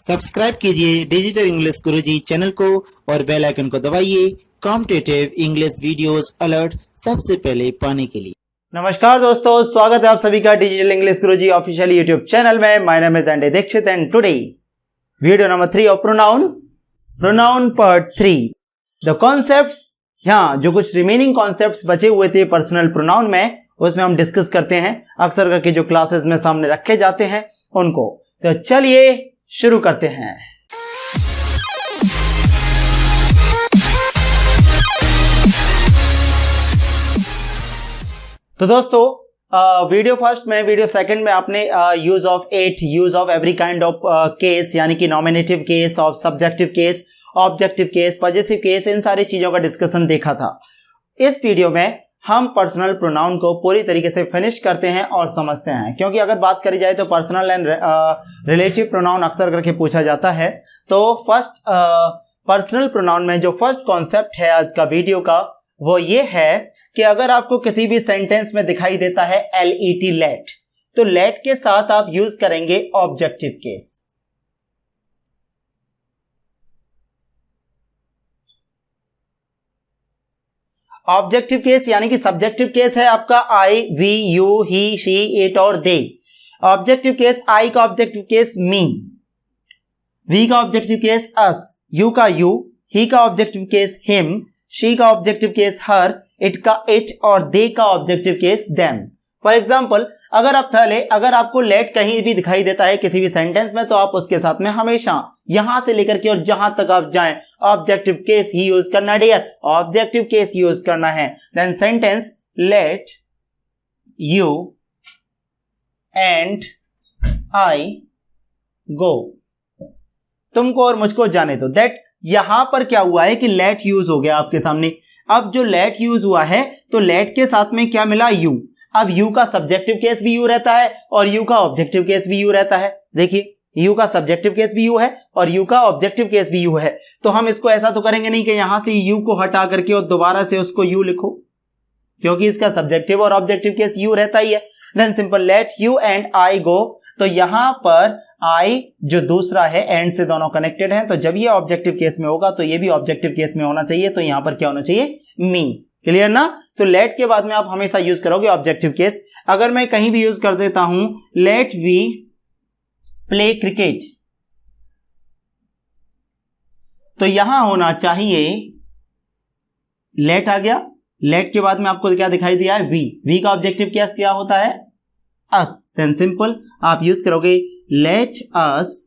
Subscribe कीजिए digital English गुरुजी channel को और बेल आइकन को दबाइए कॉम्पिटिटिव इंग्लिश वीडियोस अलर्ट सबसे पहले पाने के लिए। नमस्कार दोस्तों, स्वागत है आप सभी का digital English Guruji official YouTube channel में। My name is Andy Dixit and today video number 3 of pronoun part 3 the concepts. यहाँ जो कुछ रिमेनिंग कॉन्सेप्ट्स बचे हुए थे पर्सनल प्रोनाउन में, उसमें हम डिस्कस करते हैं अक्सर करके जो क्लासेस में सामने रखे जाते हैं उनको। तो चलिए शुरू करते हैं। तो दोस्तों वीडियो फर्स्ट में, वीडियो सेकंड में आपने use of at, use of every kind of case यानी कि nominative case, of subjective case, objective case, possessive case, इन सारी चीजों का डिस्कशन देखा था। इस वीडियो में हम पर्सनल प्रोनाउन को पूरी तरीके से फिनिश करते हैं और समझते हैं, क्योंकि अगर बात करी जाए तो पर्सनल एंड रिलेटिव प्रोनाउन अक्सर करके पूछा जाता है। तो फर्स्ट पर्सनल प्रोनाउन में जो फर्स्ट कॉन्सेप्ट है आज का वीडियो का वो ये है कि अगर आपको किसी भी सेंटेंस में दिखाई देता है LET लेट, तो लेट के साथ आप यूज करेंगे ऑब्जेक्टिव केस। ऑब्जेक्टिव केस यानी कि सब्जेक्टिव केस है आपका I, we, you, he, she, it और दे। ऑब्जेक्टिव केस आई का ऑब्जेक्टिव केस मी, वी का ऑब्जेक्टिव केस अस, यू का यू, ही का ऑब्जेक्टिव केस हिम, शी का ऑब्जेक्टिव केस हर, इट का इट और दे का objective case them. For example अगर आपको लेट कहीं भी दिखाई देता है किसी भी सेंटेंस में, तो आप उसके साथ में हमेशा यहां से लेकर के और जहां तक आप जाएं ऑब्जेक्टिव केस ही यूज करना। डियर ऑब्जेक्टिव केस यूज करना है। Then sentence let you and I go, तुमको और मुझको जाने दो। दैट यहां पर क्या हुआ है कि लेट यूज हो गया आपके सामने। अब जो लेट यूज हुआ है तो लेट के साथ में क्या मिला, यू। अब यू का सब्जेक्टिव केस भी यू रहता है और यू का ऑब्जेक्टिव केस भी यू रहता है। देखिए यू का सब्जेक्टिव केस भी यू है और यू का ऑब्जेक्टिव केस भी यू है। तो हम इसको ऐसा तो करेंगे नहीं कि यहां से यू को हटा करके और दोबारा से उसको यू लिखो, क्योंकि इसका सब्जेक्टिव और ऑब्जेक्टिव केस यू रहता ही है। Then simple let you and I go, तो यहां पर आई जो दूसरा है एंड से दोनों कनेक्टेड हैं, तो जब ये ऑब्जेक्टिव केस में होगा तो ये भी ऑब्जेक्टिव केस में होना चाहिए। तो यहां पर क्या होना चाहिए, मी। क्लियर ना? तो लेट के बाद में आप हमेशा यूज करोगे ऑब्जेक्टिव केस। अगर मैं कहीं भी यूज कर देता हूं लेट वी प्ले क्रिकेट, तो यहां होना चाहिए लेट आ गया। लेट के बाद में आपको क्या दिखाई दिया है, वी। वी का ऑब्जेक्टिव केस क्या होता है, अस। देन सिंपल आप यूज करोगे लेट अस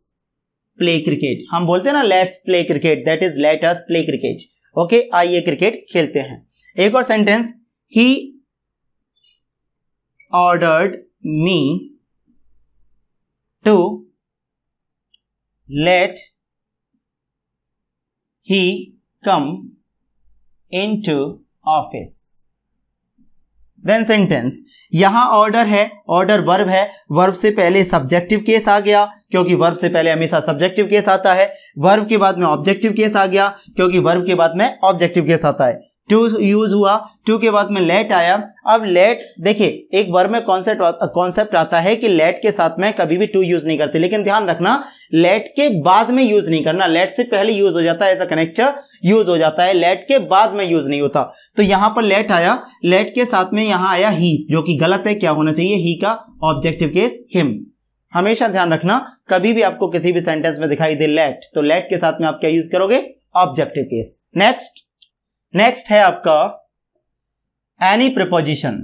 प्ले क्रिकेट। हम बोलते हैं ना let's play cricket, that is let us play cricket. Okay, आइए क्रिकेट खेलते हैं। एक और sentence, he ordered me to let he come into office. Then sentence, यहां ऑर्डर है, ऑर्डर वर्ब है, वर्ब से पहले सब्जेक्टिव केस आ गया क्योंकि वर्ब से पहले हमेशा सब्जेक्टिव केस आता है। वर्ब के बाद में ऑब्जेक्टिव केस आ गया क्योंकि वर्ब के बाद में ऑब्जेक्टिव केस आता है। टू यूज हुआ, टू के बाद में लेट आया। अब लेट, देखिए एक वर्ब में कॉन्सेप्ट आता है कि लेट के साथ में कभी भी टू यूज नहीं करते, लेकिन ध्यान रखना लेट के बाद में यूज नहीं करना। लेट से पहले यूज हो जाता है, ऐसा कनेक्टर यूज हो जाता है, लेट के बाद में यूज नहीं होता। तो यहां पर लेट आया, लेट के साथ में यहां आया ही, जो कि गलत है। क्या होना चाहिए, ही का ऑब्जेक्टिव केस हिम। हमेशा ध्यान रखना कभी भी आपको किसी भी सेंटेंस में दिखाई दे लेट, तो लेट के साथ में आप क्या यूज करोगे, ऑब्जेक्टिव केस। नेक्स्ट है आपका एनी प्रीपोजिशन।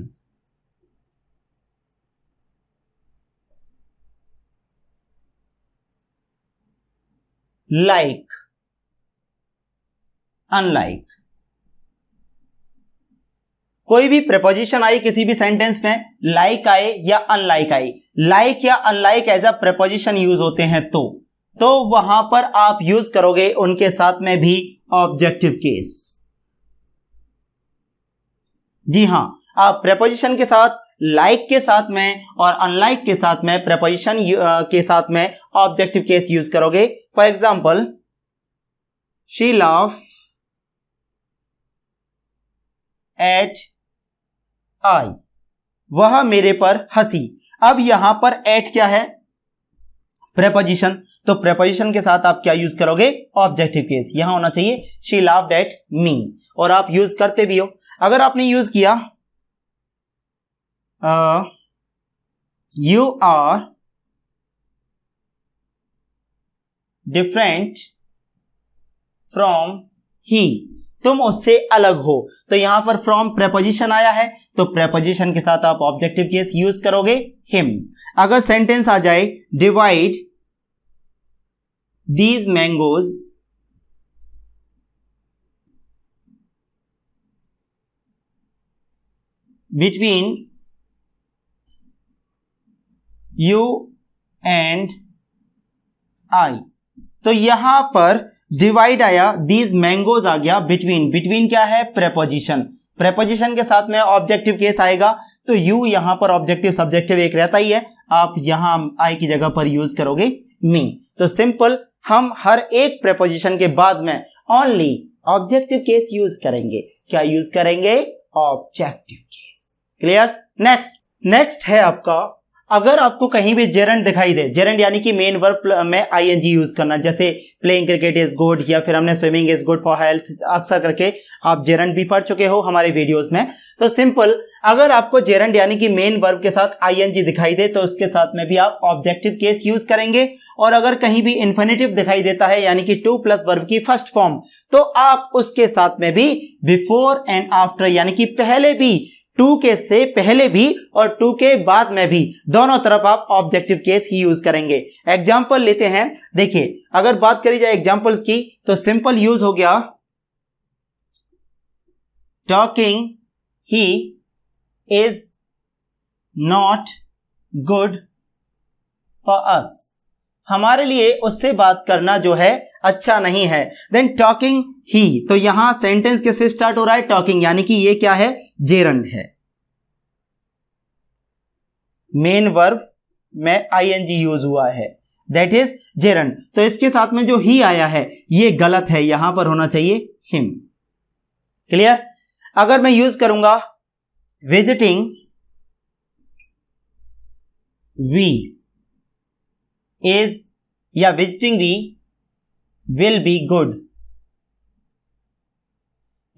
लाइक, अनलाइक, कोई भी प्रीपोजिशन आई किसी भी सेंटेंस में, लाइक आए या अनलाइक आई, लाइक या unlike as a preposition use होते हैं, तो वहां पर आप यूज करोगे उनके साथ में भी ऑब्जेक्टिव केस। जी हां, आप प्रीपोजिशन के साथ, लाइक के साथ में और अनलाइक के साथ में, प्रीपोजिशन के साथ में ऑब्जेक्टिव केस यूज करोगे। For example, she laugh at I, वह मेरे पर हंसी। अब यहां पर एट क्या है, प्रेपोजिशन, तो प्रेपोजिशन के साथ आप क्या यूज करोगे? Objective case. यहां होना चाहिए शी लाफ्ड एट मी, और आप यूज करते भी हो। अगर आपने यूज किया you are different from he, तुम उससे अलग हो, तो यहां पर फ्रॉम प्रेपोजिशन आया है, तो प्रेपोजिशन के साथ आप ऑब्जेक्टिव केस यूज करोगे हिम। अगर सेंटेंस आ जाए divide these mangoes between you and आई, तो यहां पर डिवाइड आया, दीज मैंगोज आ गया, बिटवीन, बिटवीन क्या है? प्रेपोजिशन, प्रेपोजिशन के साथ में ऑब्जेक्टिव केस आएगा, तो यू यहां पर ऑब्जेक्टिव सब्जेक्टिव एक रहता ही है, आप यहां आई की जगह पर यूज करोगे मी। तो सिंपल, हम हर एक प्रेपोजिशन के बाद में ओनली ऑब्जेक्टिव केस यूज करेंगे। क्या यूज करेंगे? Objective case. क्लियर? नेक्स्ट है आपका, अगर आपको कहीं भी जेरंड दिखाई दे, जेरंड यानी कि मेन वर्ब में आईएनजी यूज करना, जैसे प्लेइंग क्रिकेट इज गुड, या फिर हमने swimming is good for health, अक्सर करके आप जेरंड भी पढ़ चुके हो हमारे वीडियोस में। तो सिंपल, अगर आपको जेरंड यानी कि मेन वर्ब के साथ आईएनजी दिखाई दे, तो उसके साथ में भी आप ऑब्जेक्टिव केस यूज करेंगे। और अगर कहीं भी इन्फिनेटिव दिखाई देता है, यानी कि टू प्लस वर्ब की फर्स्ट फॉर्म, तो आप उसके साथ में भी बिफोर एंड आफ्टर, यानी कि पहले भी, टू के से पहले भी और टू के बाद में भी, दोनों तरफ आप ऑब्जेक्टिव केस ही यूज करेंगे। एग्जाम्पल लेते हैं, देखिए अगर बात करी जाए एग्जाम्पल्स की, तो सिंपल यूज हो गया talking he is not good for अस, हमारे लिए उससे बात करना जो है अच्छा नहीं है। देन टॉकिंग ही, तो यहां सेंटेंस किससे स्टार्ट हो रहा है? टॉकिंग, यानी कि ये क्या है? जेरंड है, मेन वर्ब में आईएनजी यूज हुआ है, दैट इज जेरंड। तो इसके साथ में जो ही आया है ये गलत है, यहां पर होना चाहिए हिम। क्लियर? अगर मैं यूज करूंगा विजिटिंग वी इज, या visiting we will be good,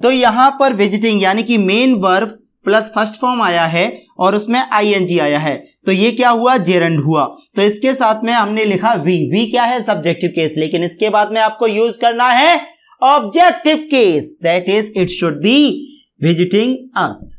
तो यहां पर विजिटिंग यानी कि main verb plus first form आया है और उसमें आईएनजी आया है, तो ये क्या हुआ? जेरंड हुआ। तो इसके साथ में हमने लिखा वी, वी क्या है? सब्जेक्टिव केस, लेकिन इसके बाद में आपको यूज करना है objective case, that is it should be visiting us.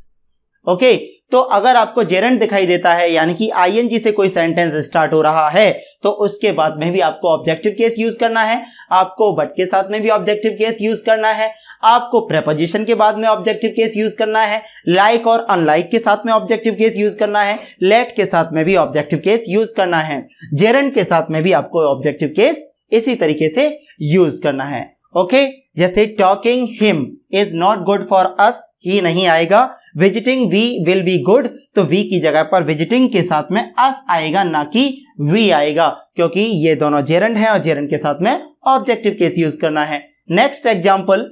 Okay, तो अगर आपको जेरंड दिखाई देता है, यानी कि आईएनजी से कोई सेंटेंस स्टार्ट हो रहा है, तो उसके बाद में भी आपको ऑब्जेक्टिव केस यूज करना है, आपको बट के साथ में भी ऑब्जेक्टिव केस यूज करना है, आपको प्रेपोजिशन के बाद में ऑब्जेक्टिव केस यूज करना है, लाइक और अनलाइक के साथ में ऑब्जेक्टिव केस यूज करना है, लेट के साथ में भी ऑब्जेक्टिव केस यूज करना है, जेरंड के साथ में भी आपको ऑब्जेक्टिव केस इसी तरीके से यूज करना है। ओके, जैसे talking him is not good for us, he नहीं आएगा, visiting we will be good, तो वी की जगह पर विजिटिंग के साथ में अस आएगा, ना कि वी आएगा, क्योंकि ये दोनों जेरंड है और जेरंड के साथ में ऑब्जेक्टिव केस यूज करना है। नेक्स्ट एग्जांपल,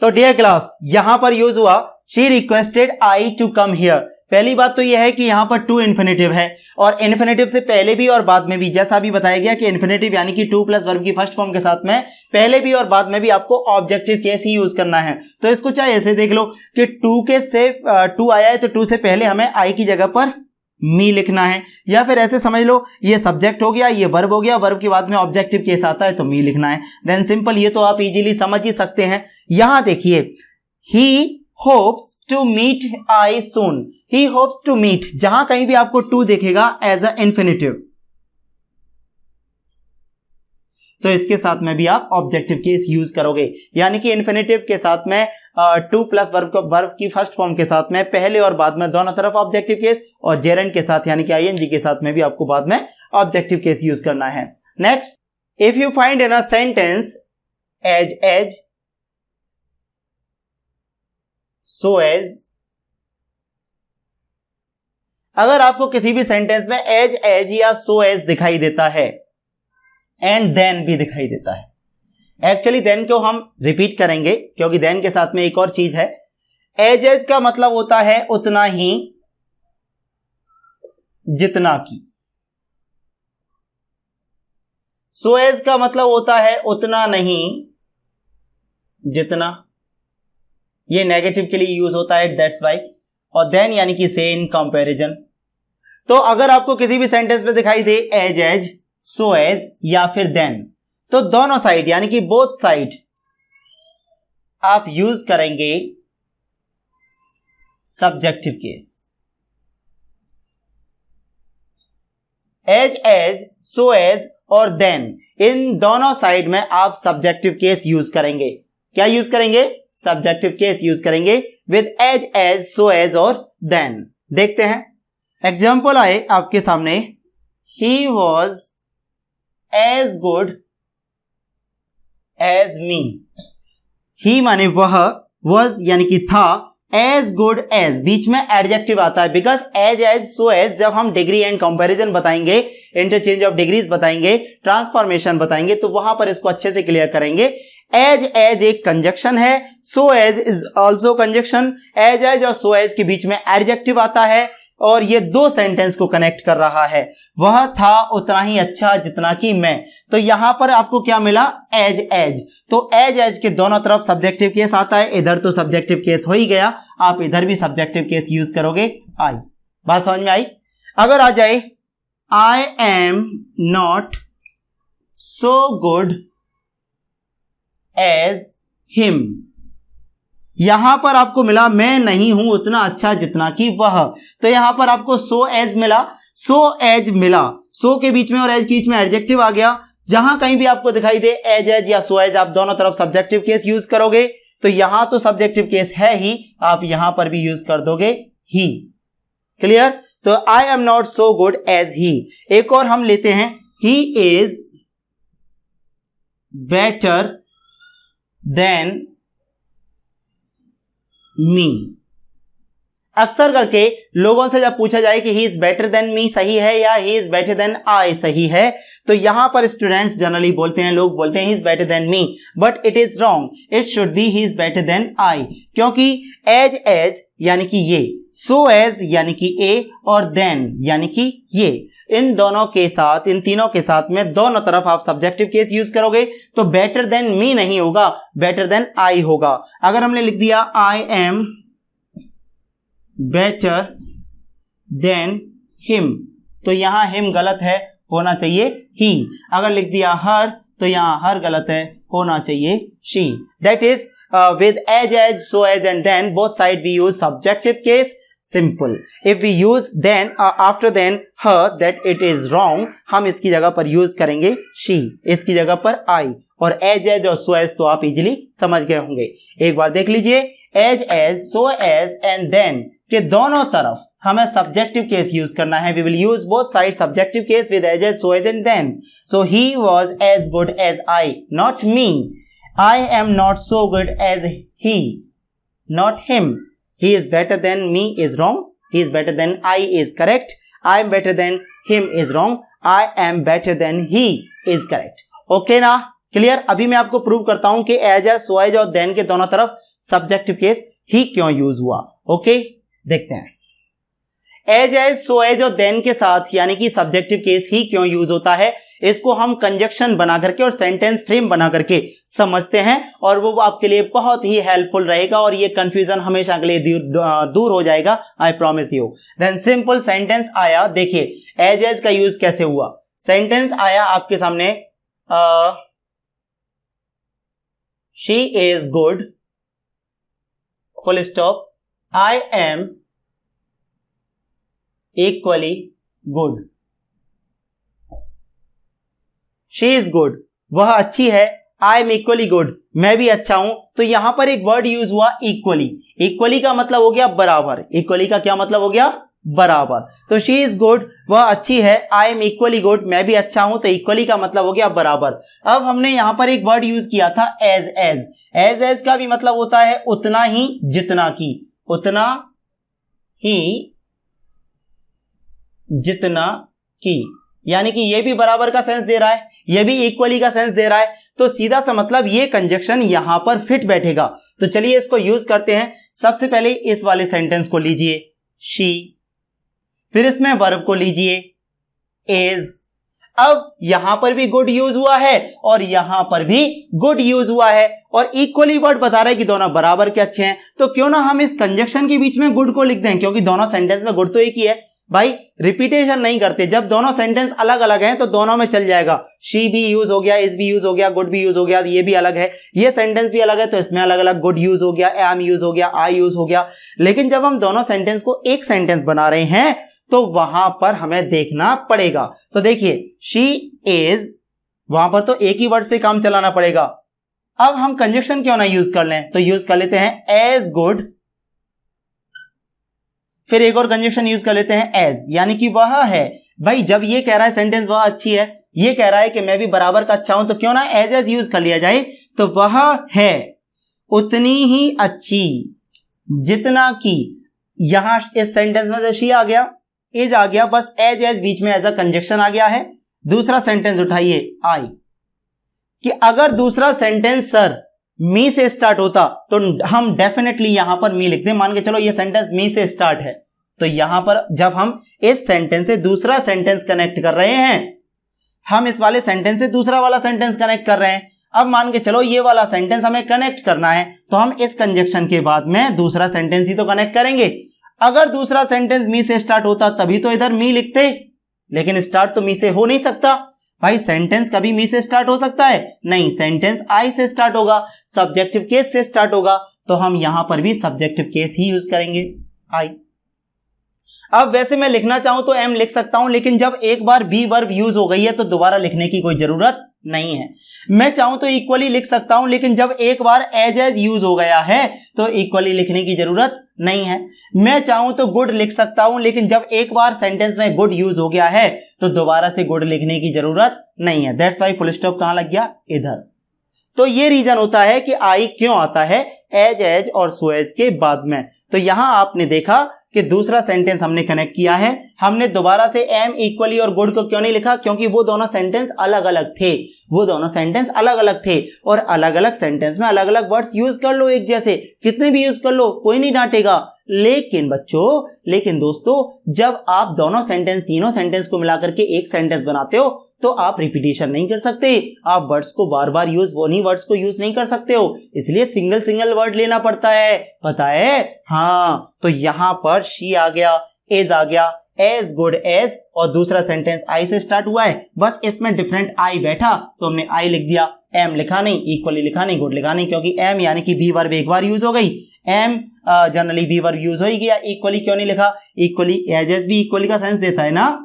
तो डियर क्लास यहां पर यूज हुआ she requested I to come here. पहली बात तो यह है कि यहां पर टू इन्फिनेटिव है, और इन्फिनेटिव से पहले भी और बाद में भी, जैसा भी बताया गया कि इन्फिनेटिव यानी कि टू प्लस वर्ब की फर्स्ट फॉर्म के साथ में पहले भी और बाद में भी आपको ऑब्जेक्टिव केस ही यूज करना है। तो इसको चाहे ऐसे देख लो कि टू के से टू आया है, तो टू से पहले हमें आई की जगह पर मी लिखना है, या फिर ऐसे समझ लो ये सब्जेक्ट हो गया, ये वर्ब हो गया, वर्ब के बाद में ऑब्जेक्टिव केस आता है तो मी लिखना है। देन सिंपल, ये तो आप इजीली समझ ही सकते हैं। यहां देखिए, he hopes to meet I soon, he hopes to meet, जहां कहीं भी आपको टू देखेगा एज अ इन्फिनेटिव, तो इसके साथ में भी आप ऑब्जेक्टिव केस यूज करोगे, यानी कि इन्फिनेटिव के साथ में टू प्लस वर्ब की फर्स्ट फॉर्म के साथ में पहले और बाद में दोनों तरफ ऑब्जेक्टिव केस, और जेरंड के साथ यानी कि आईएनजी के साथ में भी आपको बाद में ऑब्जेक्टिव केस यूज करना है। Next, if you find in a sentence as so as, अगर आपको किसी भी सेंटेंस में एज या सो एज दिखाई देता है, एंड देन भी दिखाई देता है, एक्चुअली देन को हम रिपीट करेंगे क्योंकि देन के साथ में एक और चीज है। एज का मतलब होता है उतना ही जितना की, सो एज का मतलब होता है उतना नहीं जितना, ये नेगेटिव के लिए यूज होता है, दैट्स वाई। और देन यानी कि से, इन कंपैरिजन। तो अगर आपको किसी भी सेंटेंस में दिखाई दे एज, सो एज या फिर देन, तो दोनों साइड यानी कि बोथ साइड आप यूज करेंगे subjective case. As, so as और देन, इन दोनों साइड में आप सब्जेक्टिव केस यूज करेंगे। क्या यूज करेंगे? सब्जेक्टिव केस यूज करेंगे विद एज, सो एज और देन। देखते हैं एग्जाम्पल आए आपके सामने। He was as good as me. He माने वह, वॉज यानी कि था, एज गुड एज बीच में एडजेक्टिव आता है, बिकॉज एज, सो एज जब हम डिग्री एंड कंपैरिजन बताएंगे, इंटरचेंज ऑफ डिग्रीज बताएंगे, ट्रांसफॉर्मेशन बताएंगे, तो वहां पर इसको अच्छे से क्लियर करेंगे। एज एक कंजक्शन है, so as is also conjunction. As और सो एज के बीच में एडजेक्टिव आता है और ये दो सेंटेंस को कनेक्ट कर रहा है। वह था उतना ही अच्छा जितना कि मैं। तो यहां पर आपको क्या मिला? एज। तो एज के दोनों तरफ सब्जेक्टिव केस आता है, इधर तो सब्जेक्टिव केस हो ही गया, आप इधर भी सब्जेक्टिव केस यूज करोगे। आई बात समझ में आई? अगर आ जाए I am not so good as him, यहां पर आपको मिला मैं नहीं हूं उतना अच्छा जितना कि वह। तो यहां पर आपको सो एज मिला, सो के बीच में और एज के बीच में एडजेक्टिव आ गया। जहां कहीं भी आपको दिखाई दे एज या सो एज, आप दोनों तरफ सब्जेक्टिव केस यूज करोगे। तो यहां तो सब्जेक्टिव केस है ही, आप यहां पर भी यूज कर दोगे ही। क्लियर? तो I am not so good as he. एक और हम लेते हैं, he is better than me. अक्सर करके लोगों से जब पूछा जाए कि he is better than me सही है या he is better than I सही है, तो यहां पर स्टूडेंट्स जनरली बोलते हैं, लोग बोलते हैं he is better than me, but it is wrong, it should be he is better than I. क्योंकि एज यानी कि ये, सो एज यानी कि ए और देन यानी कि ये, इन दोनों के साथ, इन तीनों के साथ में दोनों तरफ आप सब्जेक्टिव केस यूज करोगे तो बेटर देन मी नहीं होगा, बेटर देन आई होगा। अगर हमने लिख दिया I am better than him, तो यहां हिम गलत है, होना चाहिए ही। अगर लिख दिया हर, तो यहां हर गलत है, होना चाहिए she. That is with as, so as and then both side we use subjective case. Simple. If we use then after then her, that it is wrong. हम इसकी जगह पर यूज करेंगे she, इसकी जगह पर I, और as और so as तो आप इजीली समझ गए होंगे। एक बार देख लीजिए, as, so as and then के दोनों तरफ हमें सब्जेक्टिव केस यूज करना है। We will use both sides subjective case with as, so as and then. So he was as good as I, not me. I am not so good as he, not him. He is better than me is wrong. He is better than I is correct. I am better than him is wrong. I am better than he is correct. Okay ना? Clear? अभी मैं आपको prove करता हूं कि as, so as और then के दोनों तरफ सब्जेक्टिव केस ही क्यों यूज हुआ। ओके, देखते हैं। as, so as और then के साथ यानी कि सब्जेक्टिव केस ही क्यों यूज होता है, इसको हम कंजक्शन बना करके और सेंटेंस फ्रेम बना करके समझते हैं, और वो आपके लिए बहुत ही हेल्पफुल रहेगा और ये कंफ्यूजन हमेशा के लिए दूर हो जाएगा, I promise you. Then simple sentence आया, देखिए एज का यूज कैसे हुआ। सेंटेंस आया आपके सामने, she is good full stop, I am equally good. She is good, वह अच्छी है, आई एम इक्वली गुड, मैं भी अच्छा हूं। तो यहां पर एक वर्ड यूज हुआ इक्वली। इक्वली का मतलब हो गया बराबर। इक्वली का क्या मतलब हो गया? बराबर। तो शी इज गुड, वह अच्छी है, आई एम इक्वली गुड, मैं भी अच्छा हूं, तो इक्वली का मतलब हो गया बराबर। अब हमने यहां पर एक वर्ड यूज किया था एज का भी मतलब होता है उतना ही जितना की, उतना ही जितना की, यानी कि ये भी बराबर का सेंस दे रहा है, ये भी इक्वली का सेंस दे रहा है। तो सीधा सा मतलब ये कंजक्शन यहां पर फिट बैठेगा। तो चलिए इसको यूज करते हैं। सबसे पहले इस वाले सेंटेंस को लीजिए शी, फिर इसमें वर्ब को लीजिए इज। अब यहां पर भी गुड यूज हुआ है और यहां पर भी गुड यूज हुआ है और इक्वली वर्ड बता रहे हैं कि दोनों बराबर के अच्छे हैं, तो क्यों ना हम इस कंजक्शन के बीच में गुड को लिख दें, क्योंकि दोनों सेंटेंस में गुड तो एक ही है भाई, रिपीटेशन नहीं करते। जब दोनों सेंटेंस अलग अलग हैं तो दोनों में चल जाएगा, शी भी यूज हो गया, इज भी यूज हो गया, गुड भी यूज हो गया, ये भी अलग है, ये सेंटेंस भी अलग है तो इसमें अलग अलग गुड यूज हो गया, एम यूज हो गया, आई यूज हो गया। लेकिन जब हम दोनों सेंटेंस को एक सेंटेंस बना रहे हैं तो वहां पर हमें देखना पड़ेगा। तो देखिए शी इज, वहां पर तो एक ही वर्ड से काम चलाना पड़ेगा। अब हम कंजक्शन क्यों ना यूज कर लें, तो यूज कर लेते हैं एज गुड, फिर एक और कंजक्शन यूज कर लेते हैं एज, यानी कि वह है। भाई जब ये कह रहा है सेंटेंस वह अच्छी है, ये कह रहा है कि मैं भी बराबर का अच्छा हूं, तो क्यों ना एज यूज कर लिया जाए। तो वह है उतनी ही अच्छी जितना कि, यहां इस सेंटेंस में शी आ गया, इज आ गया, बस एज बीच में एज अ कंजक्शन आ गया है। दूसरा सेंटेंस उठाइए आई, कि अगर दूसरा सेंटेंस सर मी से स्टार्ट होता तो हम डेफिनेटली यहां पर मी लिखते। मान के चलो ये सेंटेंस मी से स्टार्ट है, तो यहां पर जब हम इस सेंटेंस से दूसरा सेंटेंस कनेक्ट कर रहे हैं, हम इस वाले सेंटेंस से दूसरा वाला सेंटेंस कनेक्ट कर रहे हैं। अब मान के चलो ये वाला सेंटेंस हमें कनेक्ट करना है, तो हम इस कंजक्शन के बाद में दूसरा सेंटेंस ही तो कनेक्ट करेंगे। अगर दूसरा सेंटेंस मी से स्टार्ट होता तभी तो इधर मी लिखते, लेकिन स्टार्ट तो मी से हो नहीं सकता। भाई सेंटेंस कभी मी से स्टार्ट हो सकता है? नहीं, सेंटेंस आई से स्टार्ट होगा, सब्जेक्टिव केस से स्टार्ट होगा, तो हम यहां पर भी सब्जेक्टिव केस ही यूज करेंगे, आई। अब वैसे मैं लिखना चाहूं तो एम लिख सकता हूं, लेकिन जब एक बार बी वर्ब यूज हो गई है तो दोबारा लिखने की कोई जरूरत नहीं है। मैं चाहूं तो इक्वली लिख सकता हूं, लेकिन जब एक बार एज यूज हो गया है तो इक्वली लिखने की जरूरत नहीं है। मैं चाहूं तो गुड लिख सकता हूं, लेकिन जब एक बार सेंटेंस में गुड यूज हो गया है तो दोबारा से गुड लिखने की जरूरत नहीं है। दैट्स वाई फुल स्टॉप कहां लग गया? इधर। तो ये रीजन होता है कि आई क्यों आता है एज और सो एज के बाद में। तो यहां आपने देखा कि दूसरा सेंटेंस हमने कनेक्ट किया है, हमने दोबारा से एम इक्वली और गुड को क्यों नहीं लिखा? क्योंकि वो दोनों सेंटेंस अलग अलग थे, वो दोनों सेंटेंस अलग अलग थे, और अलग अलग सेंटेंस में अलग अलग वर्ड्स यूज कर लो, एक जैसे कितने भी यूज कर लो, कोई नहीं डांटेगा। लेकिन बच्चों, लेकिन दोस्तों, जब आप दोनों सेंटेंस, तीनों सेंटेंस को मिलाकर के एक सेंटेंस बनाते हो तो आप रिपीटेशन नहीं कर सकते, आप वर्ड्स को बार बार यूज, उन्हीं वर्ड्स को यूज नहीं कर सकते हो, इसलिए सिंगल सिंगल वर्ड लेना पड़ता है, पता है? हाँ, तो यहां पर शी आ गया, एज आ गया, एज गुड एज, और दूसरा सेंटेंस आई से स्टार्ट हुआ है, बस इसमें डिफरेंट आई बैठा तो हमने आई लिख दिया, एम लिखा नहीं, इक्वली लिखा नहीं, गुड लिखा नहीं, क्योंकि एम यानी कि बी वर्ब एक बार यूज हो गई, am generally be verb use हो ही गया, इक्वली क्यों नहीं लिखा? इक्वली एज भी इक्वली का सेंस देता है ना,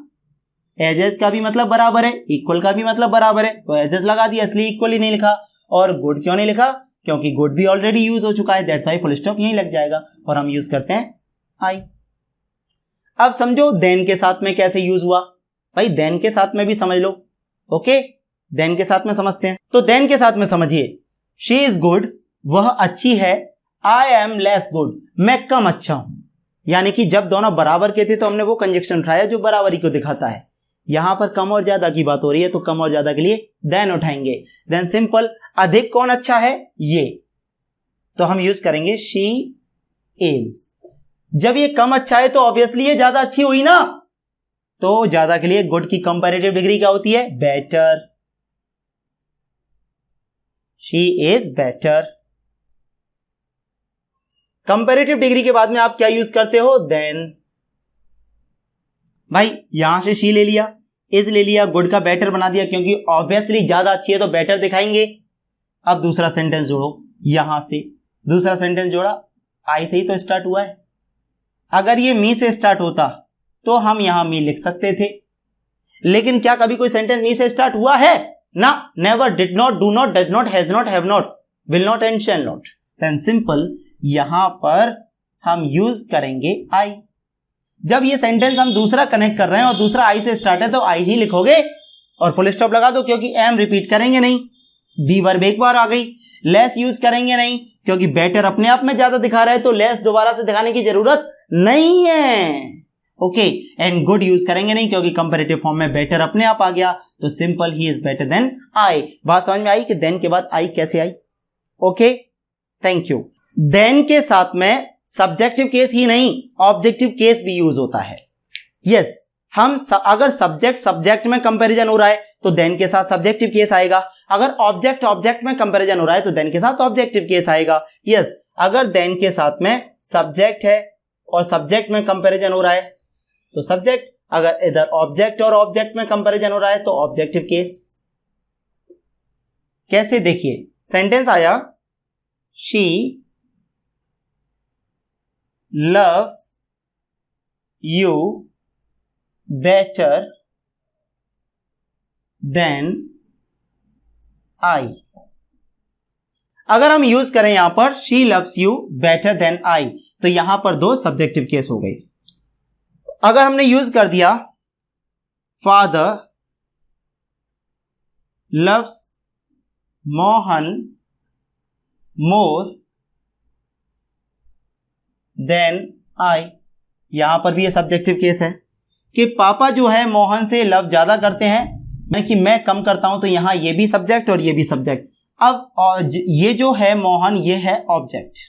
एज का भी मतलब बराबर है, इक्वल का भी मतलब बराबर है, तो एज लगा दिया, इसलिए इक्वली नहीं लिखा। और गुड क्यों नहीं लिखा? क्योंकि गुड भी ऑलरेडी यूज हो चुका है, दैट्स व्हाई फुल स्टॉप यहीं लग जाएगा और हम यूज करते हैं आई। अब समझो देन के साथ में कैसे यूज हुआ। भाई देन के साथ में भी समझ लो, ओके, देन के साथ में समझते हैं। तो देन के साथ में समझिए, शी इज गुड, वह अच्छी है, आई एम लेस गुड, मैं कम अच्छा हूं। यानी कि जब दोनों बराबर के थे तो हमने वो कंजक्शन उठाया जो बराबरी को दिखाता है। यहां पर कम और ज्यादा की बात हो रही है तो कम और ज्यादा के लिए देन उठाएंगे। देन सिंपल, अधिक कौन अच्छा है? ये, तो हम यूज करेंगे शी इज। जब ये कम अच्छा है तो ऑब्वियसली ये ज्यादा अच्छी हुई ना, तो ज्यादा के लिए गुड की कंपैरेटिव डिग्री क्या होती है? Better. She is better. Comparative degree के बाद में आप क्या यूज करते हो? देन। भाई यहां से शी ले लिया, इज ले लिया, गुड का बेटर बना दिया, क्योंकि ऑब्वियसली ज्यादा अच्छी है तो बेटर दिखाएंगे। अब दूसरा सेंटेंस जोड़ो, यहां से दूसरा सेंटेंस जोड़ा, आई से ही तो स्टार्ट हुआ है। अगर ये मी से स्टार्ट होता तो हम यहां मी लिख सकते थे, लेकिन क्या कभी कोई सेंटेंस मी से स्टार्ट हुआ है? ना, never, did not, do not, does not, has not, have not, will not and shall not. Then simple, यहां पर हम यूज करेंगे आई। जब ये सेंटेंस हम दूसरा कनेक्ट कर रहे हैं और दूसरा आई से स्टार्ट है तो आई ही लिखोगे और फुल स्टॉप लगा दो, क्योंकि एम रिपीट करेंगे नहीं, बी वर्ब एक बार आ गई। लेस यूज करेंगे नहीं, क्योंकि बेटर अपने आप में ज्यादा दिखा रहा है तो लेस दोबारा से दिखाने की जरूरत नहीं है, ओके। एंड गुड यूज करेंगे नहीं, क्योंकि कंपैरेटिव फॉर्म में बेटर अपने आप आ गया, तो simple he is better than I. बात समझ में आई कि देन के बाद आई कैसे आई? Okay, thank you. देन के साथ में सब्जेक्टिव केस ही नहीं, ऑब्जेक्टिव केस भी यूज होता है। यस, अगर सब्जेक्ट सब्जेक्ट में कंपैरिजन हो रहा है तो देन के साथ सब्जेक्टिव केस आएगा, अगर ऑब्जेक्ट ऑब्जेक्ट में कंपैरिजन हो रहा है तो देन के साथ ऑब्जेक्टिव केस आएगा। यस, अगर देन के साथ में सब्जेक्ट है और सब्जेक्ट में कंपैरिजन हो रहा है तो सब्जेक्ट, अगर इधर ऑब्जेक्ट और ऑब्जेक्ट में कंपैरिजन हो रहा है तो ऑब्जेक्टिव केस। कैसे, देखिए सेंटेंस आया, she loves you better than I. अगर हम यूज करें यहां पर she loves you better than I तो यहां पर दो सब्जेक्टिव केस हो गए। अगर हमने यूज कर दिया father loves Mohan more than I, यहां पर भी ये सब्जेक्टिव केस है कि पापा जो है मोहन से लव ज्यादा करते हैं, मैं कि मैं कम करता हूं, तो यहां ये भी सब्जेक्ट और ये भी सब्जेक्ट। अब ये जो है मोहन, ये है ऑब्जेक्ट,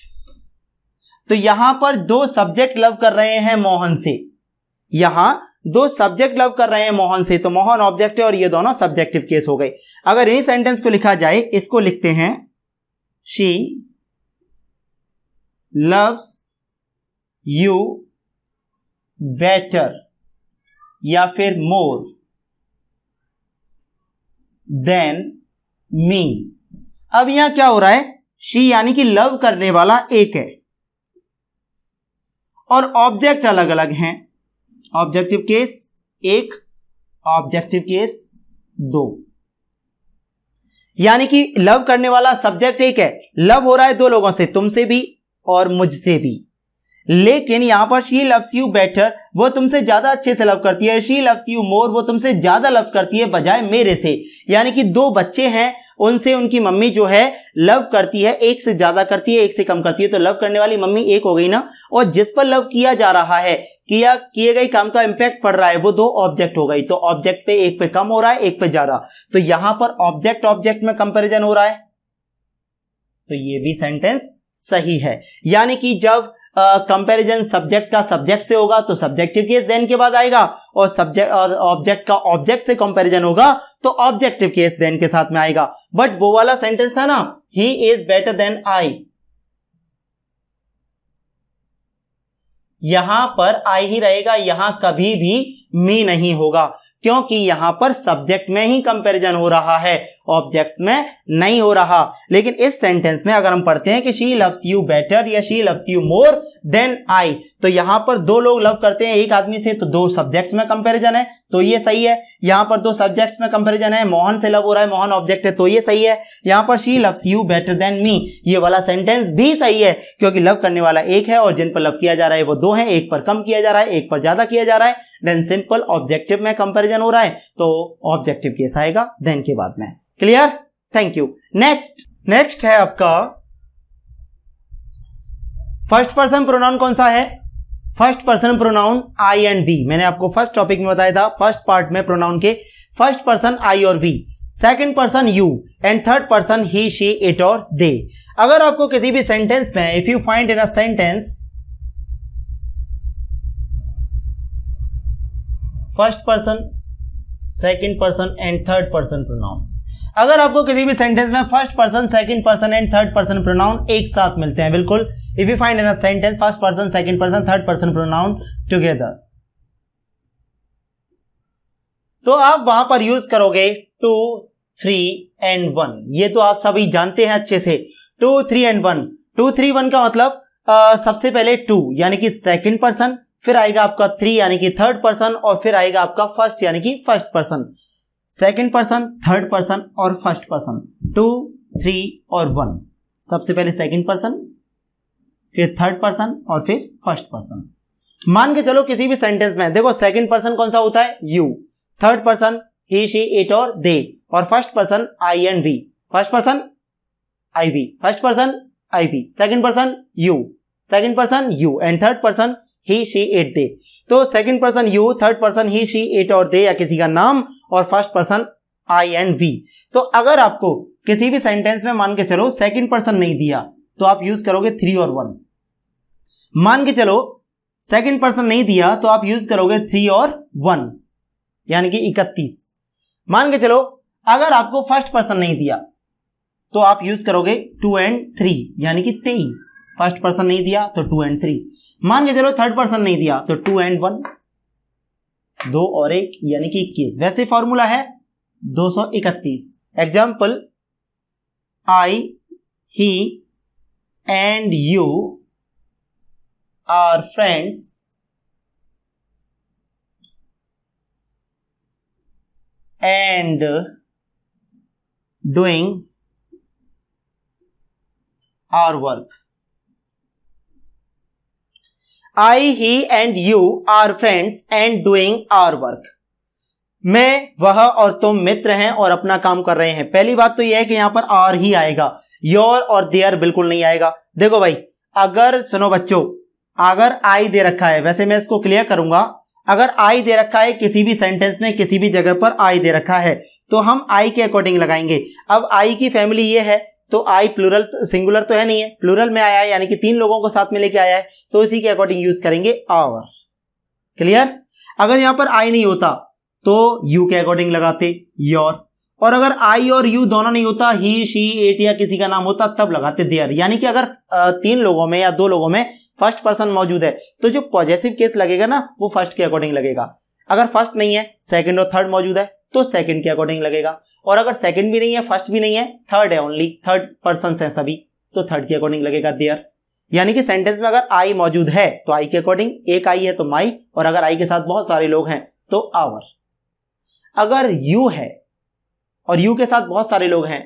तो यहां पर दो सब्जेक्ट लव कर रहे हैं मोहन से, यहां दो सब्जेक्ट लव कर रहे हैं मोहन से, तो मोहन ऑब्जेक्ट है और ये दोनों सब्जेक्टिव केस हो गए। अगर इन्हीं सेंटेंस को लिखा जाए, इसको लिखते हैं शी लव्स यू बेटर या फिर मोर देन मी। अब यहां क्या हो रहा है, शी यानी कि लव करने वाला एक है और ऑब्जेक्ट अलग अलग हैं। ऑब्जेक्टिव केस एक, ऑब्जेक्टिव केस दो, यानी कि लव करने वाला सब्जेक्ट एक है, लव हो रहा है दो लोगों से, तुमसे भी और मुझसे भी, लेकिन यहां पर शी लव्स यू बेटर, वो तुमसे ज्यादा अच्छे से लव करती है, शी लव्स यू मोर, वो तुमसे ज्यादा लव करती है बजाय मेरे से। यानी कि दो बच्चे हैं, उनसे उनकी मम्मी जो है लव करती है, एक से ज्यादा करती है, एक से कम करती है, तो लव करने वाली मम्मी एक हो गई ना, और जिस पर लव किया जा रहा है, किए गए काम का इंपैक्ट पड़ रहा है, वो दो ऑब्जेक्ट हो गई, तो ऑब्जेक्ट पे एक पे कम हो रहा है, एक पे ज्यादा, तो यहां पर ऑब्जेक्ट ऑब्जेक्ट में कंपैरिजन हो रहा है, तो ये भी सेंटेंस सही है। यानी कि जब कंपैरिजन सब्जेक्ट का सब्जेक्ट से होगा तो सब्जेक्टिव केस देन के बाद आएगा, और सब्जेक्ट और ऑब्जेक्ट का ऑब्जेक्ट से कंपैरिजन होगा तो ऑब्जेक्टिव केस देन के साथ में आएगा। बट वो वाला सेंटेंस था ना, he is better than I, यहां पर आई ही रहेगा, यहां कभी भी मी नहीं होगा, क्योंकि यहां पर सब्जेक्ट में ही कंपैरिजन हो रहा है, ऑब्जेक्ट्स में नहीं हो रहा। लेकिन इस सेंटेंस में अगर हम पढ़ते हैं कि शी लव्स यू बेटर या she loves you more than I, तो यहां पर दो लोग लव करते हैं एक आदमी से, तो दो सब्जेक्ट्स में कंपैरिजन है, तो ये सही है। यहां पर दो सब्जेक्ट्स में कंपैरिजन है, मोहन से लव हो रहा है, मोहन ऑब्जेक्ट है, तो ये सही है। यहां पर she loves you better than मी, ये वाला सेंटेंस भी सही है, क्योंकि लव करने वाला एक है और जिन पर लव किया जा रहा है वो दो हैं, एक पर कम किया जा रहा है, एक पर ज्यादा किया जा रहा है, देन सिंपल ऑब्जेक्टिव में कंपैरिजन हो रहा है, तो ऑब्जेक्टिव केस आएगा देन के बाद में। क्लियर? Thank you. नेक्स्ट है आपका फर्स्ट पर्सन प्रोनाउन। कौन सा है? First person pronoun I and we. मैंने आपको फर्स्ट टॉपिक में बताया था, फर्स्ट पार्ट में प्रोनाउन के फर्स्ट पर्सन आई और we, second person you and third person he she it और दे। अगर आपको किसी भी सेंटेंस में, if you find in a sentence first person, second person and third person pronoun, अगर आपको किसी भी सेंटेंस में first person, second person and third person pronoun एक साथ मिलते हैं, बिल्कुल, if you find in a sentence first person, second person, third person pronoun together, तो आप वहां पर यूज करोगे 2, 3 एंड 1। ये तो आप सभी जानते हैं अच्छे से, 2, 3 एंड 1। 2, 3, 1 का मतलब सबसे पहले 2 यानी कि सेकंड पर्सन, फिर आएगा आपका 3 यानी कि थर्ड पर्सन, और फिर आएगा आपका फर्स्ट यानी कि first person. Second person, third person और फर्स्ट पर्सन, 2, 3 और 1। सबसे पहले सेकंड पर्सन, फिर थर्ड पर्सन और फिर फर्स्ट पर्सन। मान के चलो किसी भी सेंटेंस में देखो, सेकंड पर्सन कौन सा होता है? You, third person he she it और दे, और first person I and we. First person I we, first person I we, second person you, second person you and third person he she it they. तो second person you, third person he she it और they या किसी का नाम, और first person I and we. तो अगर आपको किसी भी सेंटेंस में मान के चलो सेकंड पर्सन नहीं दिया तो आप यूज करोगे 3 और 1। मान के चलो सेकंड पर्सन नहीं दिया तो आप यूज करोगे 3 और 1 यानी कि 31। मान के चलो अगर आपको फर्स्ट पर्सन नहीं दिया तो आप यूज करोगे 2 एंड 3 यानी कि 23। फर्स्ट पर्सन नहीं दिया तो 2 एंड 3। मान के चलो थर्ड पर्सन नहीं दिया तो 2 एंड 1, 2 और 1 यानी कि 21। वैसे फॉर्मूला है 231। Example, I, he and you are friends and doing our work. I, he and you are friends and doing our work. मैं, वह और तुम मित्र हैं और अपना काम कर रहे हैं। पहली बात तो यह है कि यहां पर आर ही आएगा, योर और देयर बिल्कुल नहीं आएगा। देखो भाई, अगर सुनो बच्चों, अगर आई दे रखा है, वैसे मैं इसको क्लियर करूंगा, अगर आई दे रखा है किसी भी सेंटेंस में, किसी भी जगह पर आई दे रखा है तो हम आई के अकॉर्डिंग लगाएंगे। अब आई की फैमिली ये है तो आई प्लूरल, सिंगुलर तो है नहीं है, प्लूरल में आया है यानी कि 3 लोगों को साथ में लेके आया है, तो इसी के अकॉर्डिंग यूज करेंगे आवर। क्लियर? अगर यहां पर आई नहीं होता तो यू के अकॉर्डिंग लगाते योर, और अगर आई और यू दोनों नहीं होता, ही, शी, इट या किसी का नाम होता तब लगाते देयर। यानी कि अगर 3 लोगों में या 2 लोगों में फर्स्ट पर्सन मौजूद है तो जो पॉजेसिव केस लगेगा ना वो फर्स्ट के अकॉर्डिंग लगेगा। अगर फर्स्ट नहीं है, सेकंड और थर्ड मौजूद है तो सेकंड के अकॉर्डिंग लगेगा, और अगर सेकंड भी नहीं है, फर्स्ट भी नहीं है, थर्ड है, ओनली थर्ड पर्सन है सभी, तो थर्ड के अकॉर्डिंग लगेगा देयर। यानी कि सेंटेंस में अगर आई मौजूद है तो आई के अकॉर्डिंग, एक आई है तो माई, और अगर आई के साथ बहुत सारे लोग हैं तो आवर। अगर यू है और यू के साथ बहुत सारे लोग हैं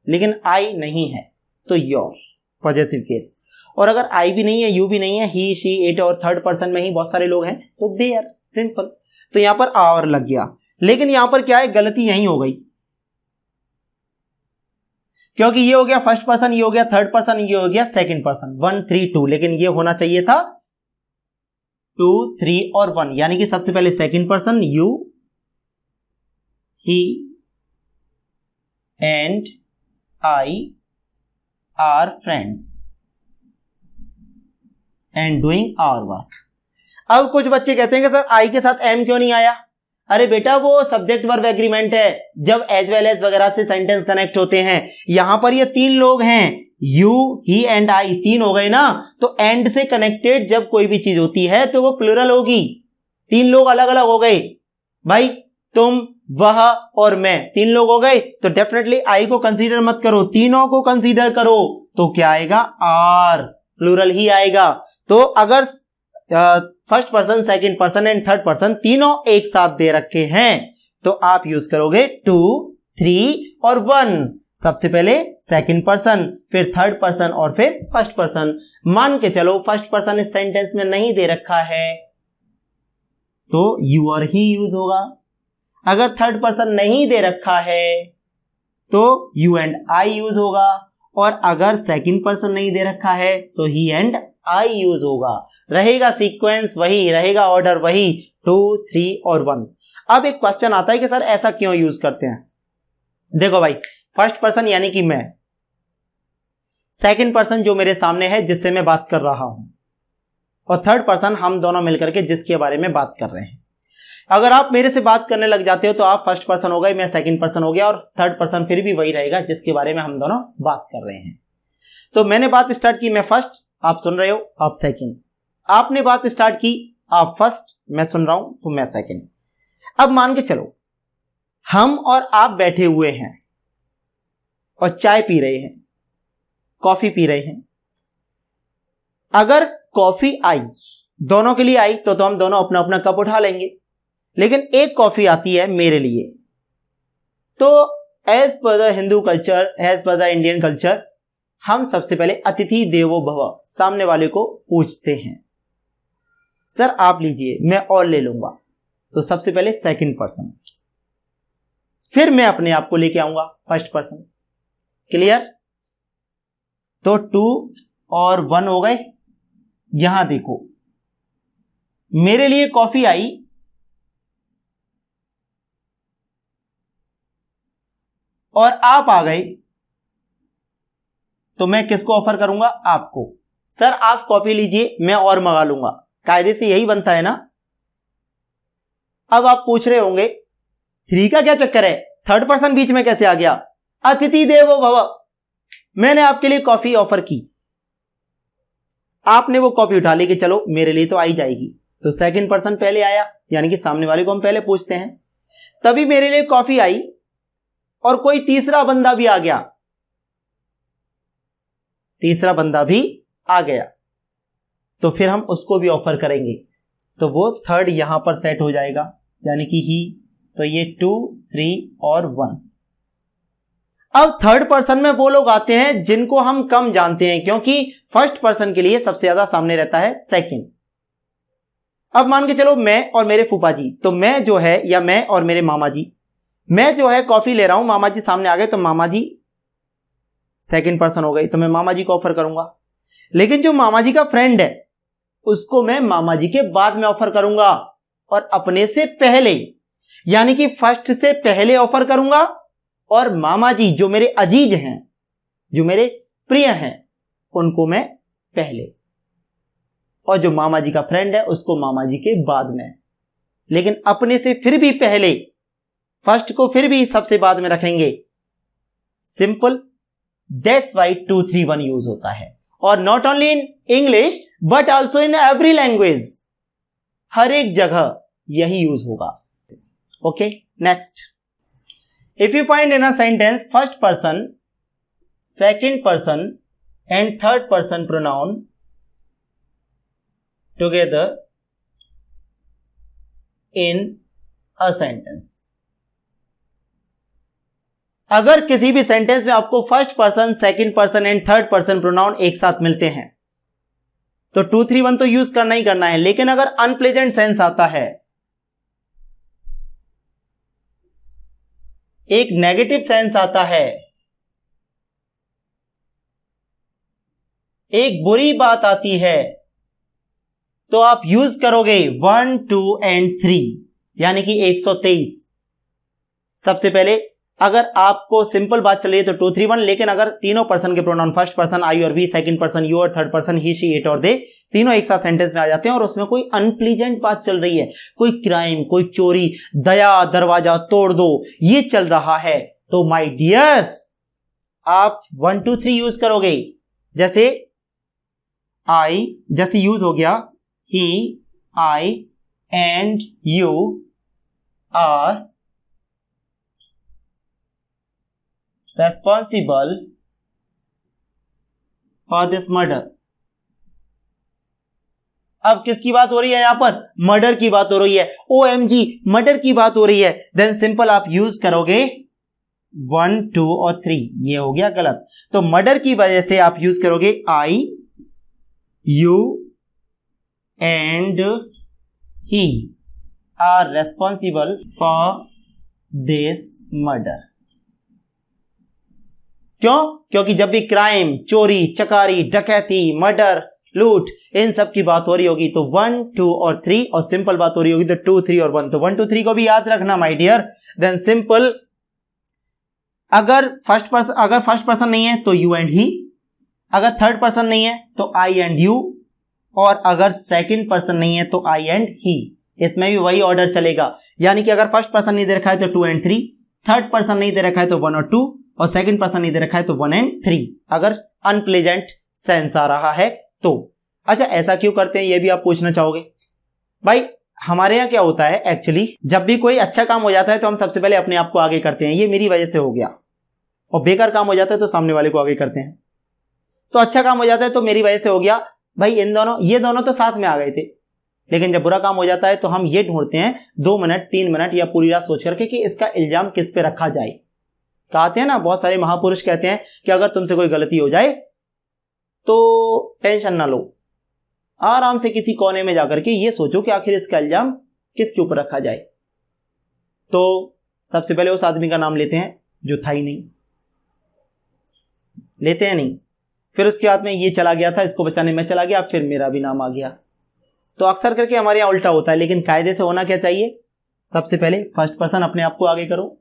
लेकिन आई नहीं है तो योर, पॉजेसिव केस। और अगर आई भी नहीं है, यू भी नहीं है, ही, शी, इट और थर्ड पर्सन में ही बहुत सारे लोग हैं तो देयर, सिंपल। तो यहां पर आवर लग गया। लेकिन यहां पर क्या है, गलती यहीं हो गई, क्योंकि ये हो गया फर्स्ट पर्सन, ये हो गया थर्ड पर्सन, ये हो गया सेकंड पर्सन, 1 3 2, लेकिन ये होना चाहिए था 2 3 और 1। यानी कि सबसे पहले second person you, he and I are friends and doing our work. अब कुछ बच्चे कहते हैं कि सर आई के साथ एम क्यों नहीं आया? अरे बेटा, वो सब्जेक्ट वर्ब एग्रीमेंट है, जब एज वेल एज वगैरह से सेंटेंस कनेक्ट होते हैं। यहां पर ये 3 लोग हैं, यू, ही एंड आई, 3 हो गए ना, तो एंड से कनेक्टेड जब कोई भी चीज होती है तो वो प्लूरल होगी। 3 लोग अलग अलग हो गए भाई, तुम, वह और मैं, 3 लोग हो गए, तो डेफिनेटली आई को कंसीडर मत करो, तीनों को कंसीडर करो। तो क्या आएगा? आर, प्लूरल ही आएगा। तो अगर first person, second person and third person तीनों एक साथ दे रखे हैं तो आप यूज करोगे 2 3 और 1। सबसे पहले सेकंड पर्सन, फिर थर्ड पर्सन और फिर फर्स्ट पर्सन। मान के चलो फर्स्ट पर्सन इस सेंटेंस में नहीं दे रखा है तो यू और ही यूज होगा। अगर थर्ड पर्सन नहीं दे रखा है तो यू एंड आई यूज होगा, और अगर सेकंड पर्सन नहीं दे रखा है तो ही एंड आई यूज होगा। रहेगा सीक्वेंस वही, रहेगा ऑर्डर वही, 2 3 और 1। अब एक क्वेश्चन आता है कि सर ऐसा क्यों यूज करते हैं? देखो भाई, फर्स्ट पर्सन यानी कि मैं, सेकंड पर्सन जो मेरे सामने है जिससे मैं बात कर रहा हूं, और थर्ड पर्सन हम दोनों मिलकर के जिसके बारे में बात कर रहे हैं। अगर आप मेरे से बात करने लग जाते हो तो आप फर्स्ट पर्सन हो गए, मैं सेकंड पर्सन हो गया, और थर्ड पर्सन फिर भी वही रहेगा जिसके बारे में हम दोनों बात कर रहे हैं। तो मैंने बात स्टार्ट की, मैं फर्स्ट, आप सुन रहे हो, आप सेकंड। आपने बात स्टार्ट की, आप फर्स्ट, मैं सुन रहा हूं तो मैं सेकंड। अब मान के चलो हम और आप बैठे हुए हैं और चाय पी रहे हैं, कॉफी पी रहे हैं। अगर कॉफी आई, दोनों के लिए आई, तो हम दोनों अपना अपना कप उठा लेंगे। लेकिन एक कॉफी आती है मेरे लिए, तो as per the Hindu culture, as per the Indian culture, हम सबसे पहले अतिथि देवो भव, सामने वाले को पूछते हैं, सर आप लीजिए, मैं और ले लूंगा। तो सबसे पहले सेकंड पर्सन, फिर मैं अपने आप को लेके आऊंगा फर्स्ट पर्सन। क्लियर? तो 2 और 1 हो गए। यहां देखो, मेरे लिए कॉफी आई, और आप आ गए, तो मैं किसको ऑफर करूंगा? आपको। सर आप कॉफी लीजिए, मैं और मंगा लूंगा। कायदे से यही बनता है ना। अब आप पूछ रहे होंगे 3 का क्या चक्कर है, थर्ड पर्सन बीच में कैसे आ गया। अतिथि देवो भव, मैंने आपके लिए कॉफी ऑफर की, आपने वो कॉफी उठा ली कि चलो मेरे लिए तो आई जाएगी, तो सेकंड पर्सन पहले आया, यानी कि सामने वाले को हम पहले पूछते हैं। तभी मेरे लिए कॉफी आई और कोई तीसरा बंदा भी आ गया, तीसरा बंदा भी आ गया, तो फिर हम उसको भी ऑफर करेंगे, तो वो थर्ड यहां पर सेट हो जाएगा, यानी कि ही। तो ये 2, 3 और 1। अब थर्ड पर्सन में वो लोग आते हैं जिनको हम कम जानते हैं, क्योंकि फर्स्ट पर्सन के लिए सबसे ज्यादा सामने रहता है सेकंड। अब मान के चलो मैं और मेरे फूफा जी, तो मैं जो है, या मैं और मेरे मामा जी, मैं जो है कॉफी ले रहा हूं, मामा जी सामने आ गए, तो मामा जी सेकंड पर्सन हो गई, तो मैं मामा जी को ऑफर करूंगा। लेकिन जो मामा जी का फ्रेंड है उसको मैं मामा जी के बाद में ऑफर करूंगा, और अपने से पहले, यानी कि फर्स्ट से पहले ऑफर करूंगा, और मामा जी जो मेरे अजीज हैं, जो मेरे प्रिय हैं, उनको मैं पहले, और जो मामा जी का फ्रेंड है उसको मामा जी के बाद में। लेकिन अपने से फिर भी पहले, फर्स्ट को फिर भी सबसे बाद में रखेंगे। सिंपल, दैट्स वाई 2, 3, 1 यूज होता है। और not only in English but also in every language, हर एक जगह यही यूज होगा। Okay, next, if you find in a sentence first person, second person and third person pronoun together in a sentence, अगर किसी भी सेंटेंस में आपको first person, second person and third person pronoun एक साथ मिलते हैं तो 2, 3, 1 तो यूज करना ही करना है। लेकिन अगर अनप्लेजेंट सेंस आता है, एक नेगेटिव सेंस आता है, एक बुरी बात आती है, तो आप यूज करोगे 1, 2 एंड 3, यानी कि 123। सबसे पहले अगर आपको सिंपल बात चल रही है तो 2, 3, 1, लेकिन अगर तीनों पर्सन के प्रोनाउन, फर्स्ट पर्सन आई और वी, सेकंड पर्सन यू और third person he, she, it और दे, तीनों एक साथ सेंटेंस में आ जाते हैं और उसमें कोई अनप्लीजेंट बात चल रही है, कोई क्राइम, कोई चोरी, दया दरवाजा तोड़ दो, ये चल रहा है, तो माय डियर्स आप 1, 2, 3 यूज करोगे। जैसे आई जैसे यूज हो गया, he, I and you are responsible for this murder। अब किसकी बात हो रही है? यहां पर मर्डर की बात हो रही है। OMG, मर्डर की बात हो रही है। देन सिंपल आप यूज करोगे 1, 2 और 3। ये हो गया गलत, तो मर्डर की वजह से आप यूज करोगे I, you and he are responsible for this murder। क्यों? क्योंकि जब भी क्राइम, चोरी, चकारी, डकैती, मर्डर, लूट, इन सब की बात हो रही होगी तो 1, 2 और 3, और सिंपल बात हो रही होगी तो 2, 3 और 1। तो 1, 2, 3 को भी याद रखना माय डियर। देन सिंपल, अगर फर्स्ट पर्सन नहीं है तो यू एंड ही, अगर थर्ड पर्सन नहीं है तो आई एंड यू, और अगर सेकंड पर्सन नहीं है तो आई एंड ही। इसमें भी वही ऑर्डर चलेगा, यानी कि अगर फर्स्ट पर्सन नहीं दे रखा है तो 2 एंड 3, थर्ड पर्सन नहीं दे रखा है तो 1 और 2, और सेकंड पर्सन नहीं दे रखा है तो 1 एंड 3, अगर अनप्लेजेंट सेंस आ रहा है तो। अच्छा, ऐसा क्यों करते हैं ये भी आप पूछना चाहोगे। भाई हमारे यहाँ क्या होता है एक्चुअली, जब भी कोई अच्छा काम हो जाता है तो हम सबसे पहले अपने आप को आगे करते हैं, ये मेरी वजह से हो गया, और बेकार काम हो जाता है तो सामने वाले को आगे करते हैं। तो अच्छा काम हो जाता है तो मेरी वजह से हो गया, भाई ये दोनों तो साथ में आ गए थे। लेकिन जब बुरा काम हो जाता है तो हम ये ढूंढते हैं 2 मिनट 3 मिनट या पूरी रात सोच करके कि इसका इल्जाम किस पे रखा जाए। कहते हैं ना, बहुत सारे महापुरुष कहते हैं कि अगर तुमसे कोई गलती हो जाए तो टेंशन ना लो, आराम से किसी कोने में जाकर के ये सोचो कि आखिर इसका इल्जाम किसके ऊपर रखा जाए। तो सबसे पहले उस आदमी का नाम लेते हैं जो था ही नहीं, लेते हैं नहीं, फिर उसके बाद में ये चला गया था, इसको बचाने में चला गया, फिर मेरा भी नाम आ गया। तो अक्सर करके हमारे यहाँ उल्टा होता है, लेकिन कायदे से होना क्या चाहिए, सबसे पहले फर्स्ट पर्सन अपने आप को आगे करो,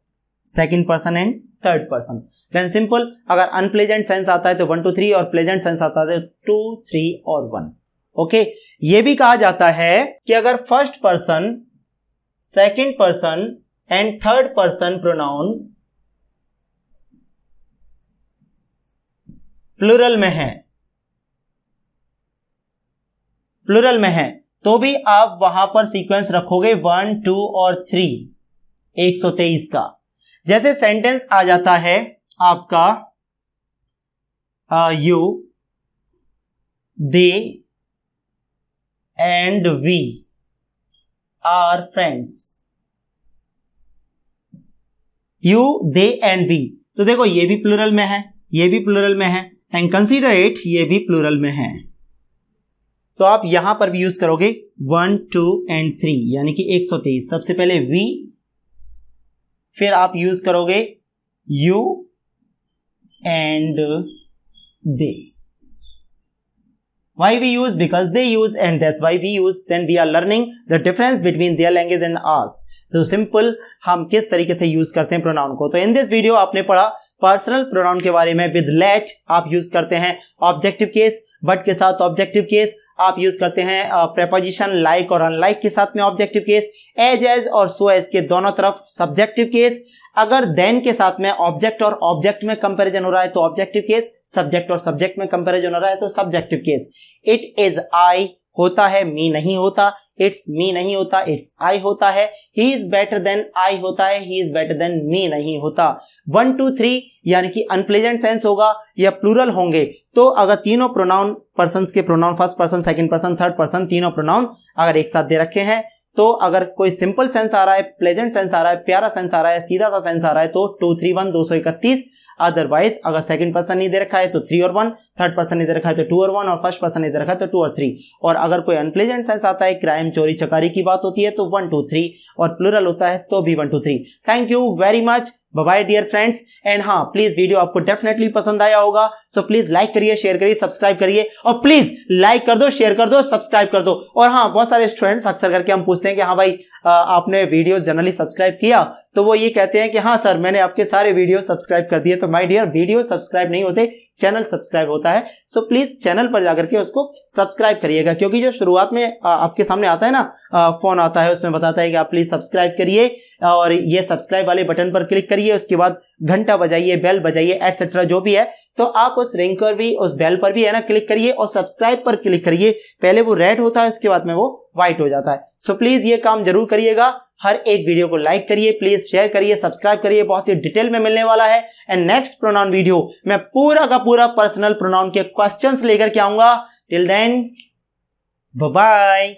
second person and third person. Then simple, अगर अनप्लेजेंट सेंस आता है तो 1, 2, 3, और प्लेजेंट सेंस आता है 2, 3 और 1। ओके, यह भी कहा जाता है कि अगर first person, second person and third person pronoun plural में है तो भी आप वहां पर सीक्वेंस रखोगे 1, 2 और 3 123 का। जैसे सेंटेंस आ जाता है आपका you, they and we are friends. You, they and we, तो देखो ये भी प्लूरल में है, ये भी प्लूरल में है, एंड कंसीडर इट, ये भी प्लूरल में है। तो आप यहां पर भी यूज करोगे 1, 2 एंड 3 यानी कि 123। सबसे पहले वी, फिर आप यूज करोगे you and they. Why we use? Because they use and that's why we use. Then we are learning the difference between their language and ours. तो सिंपल हम किस तरीके से यूज करते हैं प्रोनाउन को। तो इन दिस वीडियो आपने पढ़ा पर्सनल प्रोनाउन के बारे में। विद लेट आप यूज करते हैं ऑब्जेक्टिव केस, बट के साथ ऑब्जेक्टिव केस, आप यूज करते हैं प्रेपोजिशन लाइक और अनलाइक के साथ में ऑब्जेक्टिव केस, एज और सो एज के दोनों तरफ सब्जेक्टिव केस। अगर देन के साथ में ऑब्जेक्ट और ऑब्जेक्ट में कंपैरिजन हो रहा है तो ऑब्जेक्टिव केस, सब्जेक्ट और सब्जेक्ट में कंपैरिजन हो रहा है तो subjective case. It is I होता है, मी नहीं होता। इट्स मी नहीं होता, इट्स आई होता है। He is better than I होता है, he is better than me नहीं होता। 1, 2, 3 यानी कि अनप्लेजेंट सेंस होगा या प्लूरल होंगे। तो अगर तीनों प्रोनाउन पर्सन्स के pronoun, first person, second person, third person, तीनों प्रोनाउन अगर एक साथ दे रखे हैं तो अगर कोई सिंपल सेंस आ रहा है, प्लेजेंट सेंस आ रहा है, प्यारा सेंस आ रहा है, सीधा सा सेंस आ रहा है तो 2, 3, 1 231। अदरवाइज अगर सेकंड पर्सन नहीं दे रखा है तो 3 और 1, थर्ड पर्सन नहीं दे रखा है तो 2 और 1, और फर्स्ट पर्सन नहीं दे रखा है तो 2 और 3। और अगर कोई अनप्लेजेंट सेंस आता है, क्राइम, चोरी चकारी की बात होती है तो 1, 2, 3, और प्लूरल होता है तो भी 1, 2, 3। Thank you very much, bye bye dear friends. And हाँ, प्लीज वीडियो आपको डेफिनेटली पसंद आया होगा, सो प्लीज लाइक करिए, शेयर करिए, सब्सक्राइब करिए, और प्लीज लाइक कर दो, शेयर कर दो, सब्सक्राइब कर दो। और हाँ, बहुत सारे स्टूडेंट्स अक्सर करके हम पूछते हैं कि हाँ भाई आपने वीडियो जनरली सब्सक्राइब किया, तो वो ये कहते हैं कि हाँ सर मैंने आपके सारे वीडियो सब्सक्राइब कर दिए। तो माय डियर, वीडियो सब्सक्राइब नहीं होते, चैनल सब्सक्राइब होता है। सो प्लीज चैनल पर जाकर के उसको सब्सक्राइब करिएगा, क्योंकि जो शुरुआत में आपके सामने आता है ना, फोन आता है, उसमें बताता है कि आप प्लीज सब्सक्राइब करिए और ये सब्सक्राइब वाले बटन पर क्लिक करिए, उसके बाद घंटा बजाइए, बेल बजाइए, एटसेट्रा जो भी है। तो आप उस रिंग पर भी, उस बेल पर भी है ना क्लिक करिए, और सब्सक्राइब पर क्लिक करिए। पहले वो रेड होता है, उसके बाद में वो व्हाइट हो जाता है। सो प्लीज ये काम जरूर करिएगा। हर एक वीडियो को लाइक करिए, प्लीज शेयर करिए, सब्सक्राइब करिए, बहुत ही डिटेल में मिलने वाला है। एंड नेक्स्ट प्रोनाउन वीडियो मैं पूरा का पूरा पर्सनल प्रोनाउन के क्वेश्चंस लेकर के आऊंगा। Till then, bye bye.